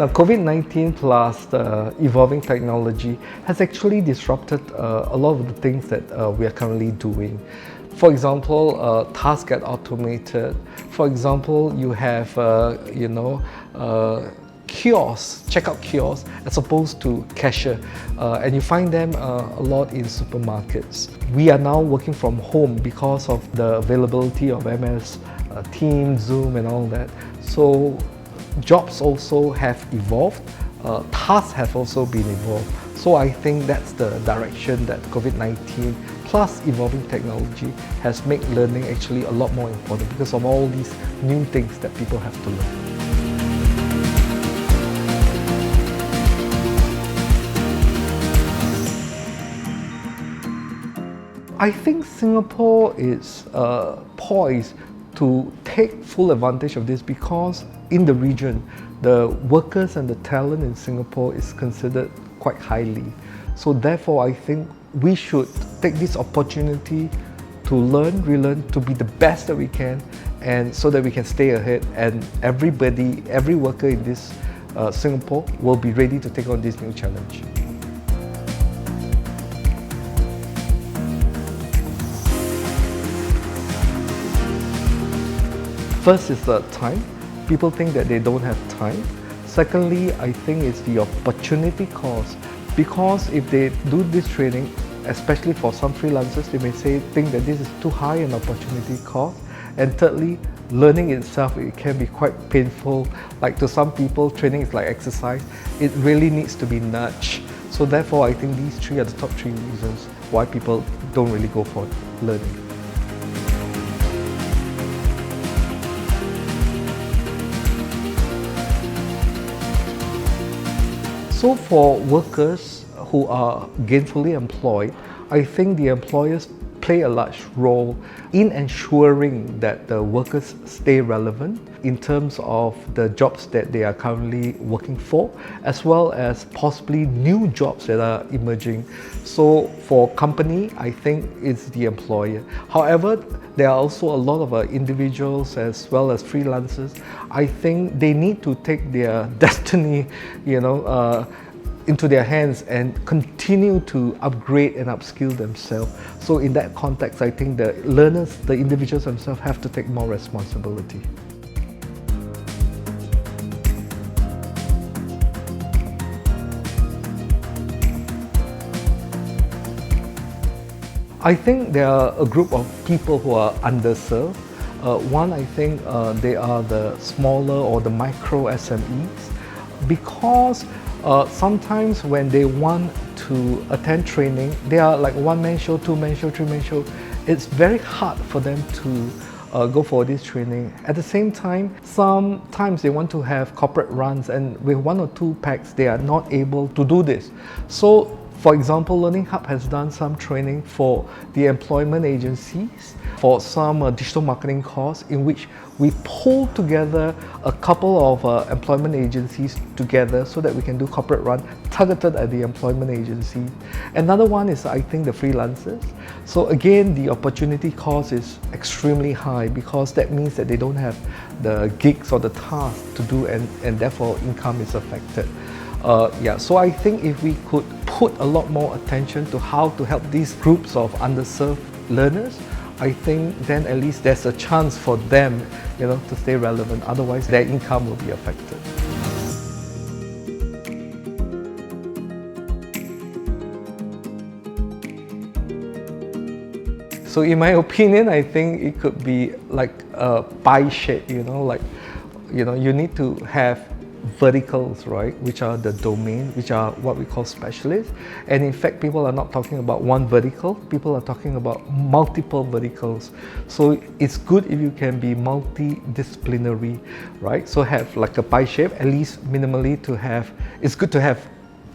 Now, COVID-19 plus the evolving technology has actually disrupted a lot of the things that we are currently doing. For example, tasks get automated. For example, you have, kiosks, checkout kiosks, as opposed to cashier, and you find them a lot in supermarkets. We are now working from home because of the availability of MS Teams, Zoom, and all that. So jobs also have evolved, tasks have also been evolved. So I think that's the direction that COVID-19 plus evolving technology has made learning actually a lot more important because of all these new things that people have to learn. I think Singapore is poised to take full advantage of this because in the region, the workers and the talent in Singapore is considered quite highly. So therefore, I think we should take this opportunity to learn, relearn, to be the best that we can, and so that we can stay ahead, and everybody, every worker in this Singapore will be ready to take on this new challenge. First is the time. People think that they don't have time. Secondly, I think it's the opportunity cost, because if they do this training, especially for some freelancers, they may think that this is too high an opportunity cost. And thirdly, learning itself, it can be quite painful. Like to some people, training is like exercise. It really needs to be nudged. So therefore, I think these three are the top three reasons why people don't really go for learning. So for workers who are gainfully employed, I think the employers play a large role in ensuring that the workers stay relevant in terms of the jobs that they are currently working for, as well as possibly new jobs that are emerging. So for company, I think it's the employer. However, there are also a lot of individuals as well as freelancers. I think they need to take their destiny, into their hands and continue to upgrade and upskill themselves. So in that context, I think the learners, the individuals themselves have to take more responsibility. I think there are a group of people who are underserved. One, I think they are the smaller or the micro SMEs, because sometimes when they want to attend training, they are like one-man show, two-man show, three-man show. It's very hard for them to go for this training. At the same time, sometimes they want to have corporate runs, and with one or two packs, they are not able to do this. So, for example, LearningHub has done some training for the employment agencies for some digital marketing course, in which we pull together a couple of employment agencies together so that we can do corporate run targeted at the employment agency. Another one is, I think, the freelancers. So again, the opportunity cost is extremely high, because that means that they don't have the gigs or the tasks to do, and therefore income is affected. So I think if we could put a lot more attention to how to help these groups of underserved learners, I think then at least there's a chance for them, to stay relevant. Otherwise, their income will be affected. So in my opinion, I think it could be like a pie shape, you need to have verticals, right, which are the domain, which are what we call specialists. And in fact, people are not talking about one vertical, people are talking about multiple verticals. So it's good if you can be multidisciplinary, right? So have like a pie shape, at least minimally it's good to have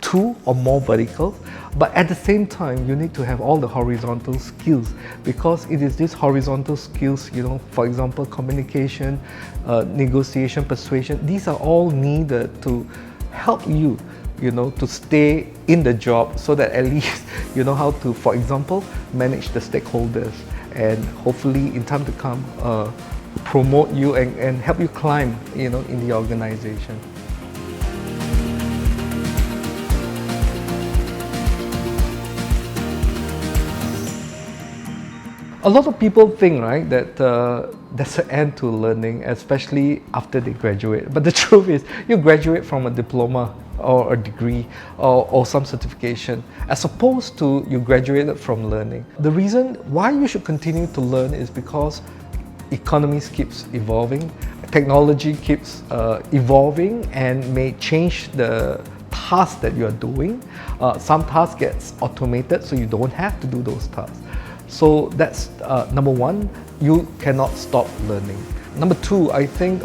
two or more verticals, but at the same time, you need to have all the horizontal skills, because it is these horizontal skills, for example, communication, negotiation, persuasion, these are all needed to help you, to stay in the job, so that at least you know how to, for example, manage the stakeholders, and hopefully in time to come, promote you and help you climb, in the organization. A lot of people think, right, that there's an end to learning, especially after they graduate. But the truth is, you graduate from a diploma or a degree or some certification, as opposed to you graduated from learning. The reason why you should continue to learn is because economies keeps evolving, technology keeps evolving and may change the tasks that you are doing. Some tasks gets automated, so you don't have to do those tasks. So that's number one, you cannot stop learning. Number two, I think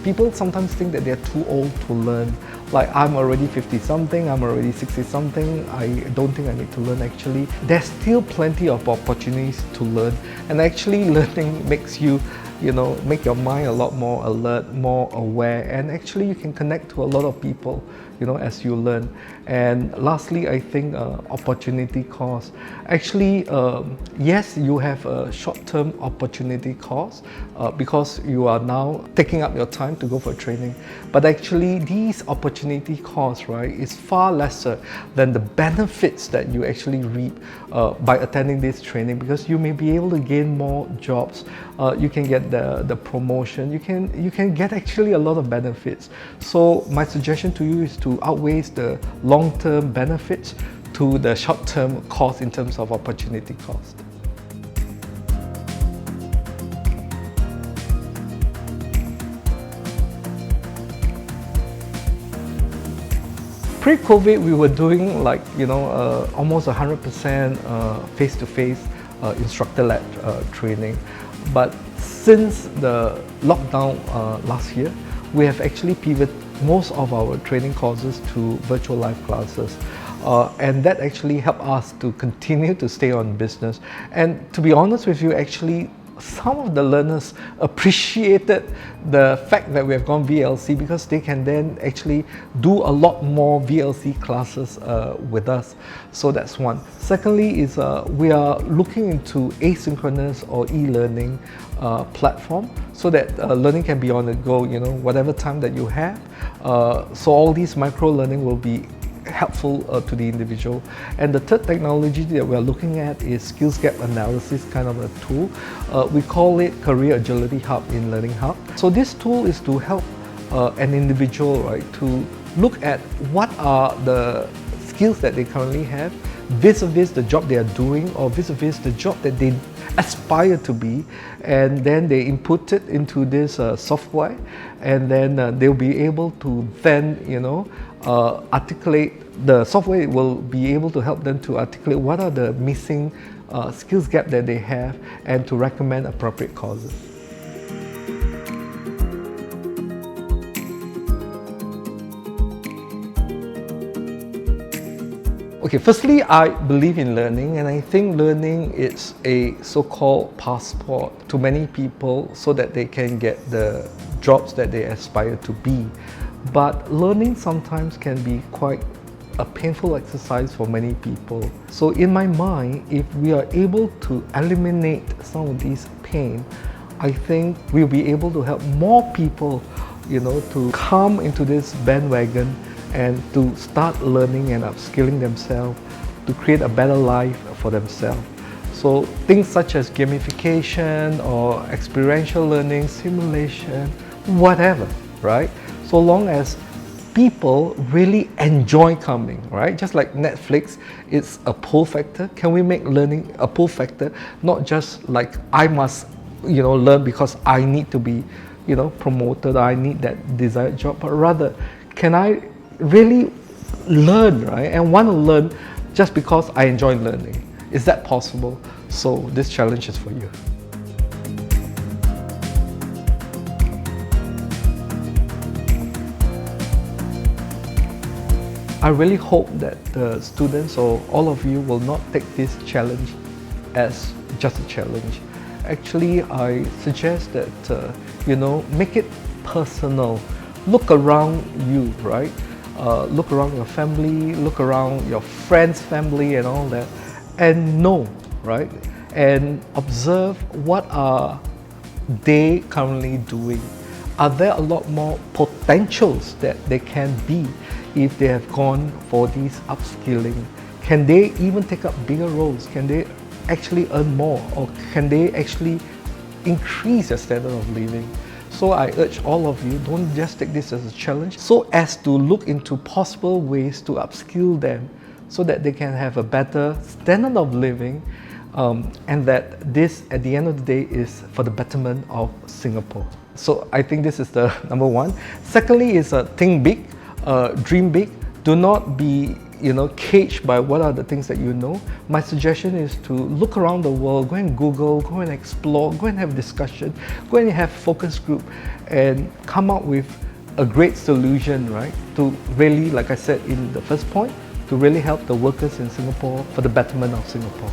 people sometimes think that they're too old to learn. Like, I'm already 50 something, I'm already 60 something, I don't think I need to learn. Actually, there's still plenty of opportunities to learn, and actually learning makes you, make your mind a lot more alert, more aware, and actually you can connect to a lot of people, as you learn. And lastly, I think opportunity cost. Actually, yes, you have a short-term opportunity cost because you are now taking up your time to go for training. But actually, these opportunity costs, right, is far lesser than the benefits that you actually reap by attending this training, because you may be able to gain more jobs. You can get the promotion. You can get actually a lot of benefits. So my suggestion to you is to outweigh the long-term benefits to the short-term cost in terms of opportunity cost. Pre-COVID, we were doing almost 100% face-to-face instructor-led training. But since the lockdown last year, we have actually pivoted most of our training courses to virtual live classes. And that actually helped us to continue to stay on business. And to be honest with you, actually, some of the learners appreciated the fact that we have gone VLC, because they can then actually do a lot more VLC classes with us. So that's one. Secondly is we are looking into asynchronous or e-learning platform, so that learning can be on the go, whatever time that you have. So all these micro learning will be helpful to the individual. And the third technology that we're looking at is skills gap analysis, kind of a tool. We call it Career Agility Hub in LearningHub. So this tool is to help an individual, right, to look at what are the skills that they currently have vis-a-vis the job they are doing, or vis-a-vis the job that they aspire to be, and then they input it into this software, and then they'll be able to then articulate. The software will be able to help them to articulate what are the missing skills gap that they have, and to recommend appropriate courses. Okay, firstly, I believe in learning, and I think learning is a so-called passport to many people so that they can get the jobs that they aspire to be. But learning sometimes can be quite a painful exercise for many people. So in my mind, if we are able to eliminate some of these pain, I think we'll be able to help more people, to come into this bandwagon and to start learning and upskilling themselves to create a better life for themselves. So things such as gamification or experiential learning, simulation, whatever, right? So long as people really enjoy coming, right? Just like Netflix, it's a pull factor. Can we make learning a pull factor? Not just like I must, learn because I need to be, promoted, I need that desired job, but rather, can I really learn, right? And want to learn just because I enjoy learning. Is that possible? So this challenge is for you. I really hope that the students or all of you will not take this challenge as just a challenge. Actually, I suggest that, make it personal. Look around you, right? Look around your family, look around your friends' family and all that, and know, right? And observe what are they currently doing. Are there a lot more potentials that they can be if they have gone for these upskilling? Can they even take up bigger roles? Can they actually earn more, or can they actually increase their standard of living? So I urge all of you, don't just take this as a challenge, so as to look into possible ways to upskill them so that they can have a better standard of living, and that this, at the end of the day, is for the betterment of Singapore. So I think this is the number one. Secondly is think big, dream big. Do not be caged by what are the things that you know. My suggestion is to look around the world, go and Google, go and explore, go and have discussion, go and have focus group, and come up with a great solution, right? To really, like I said in the first point, to really help the workers in Singapore for the betterment of Singapore.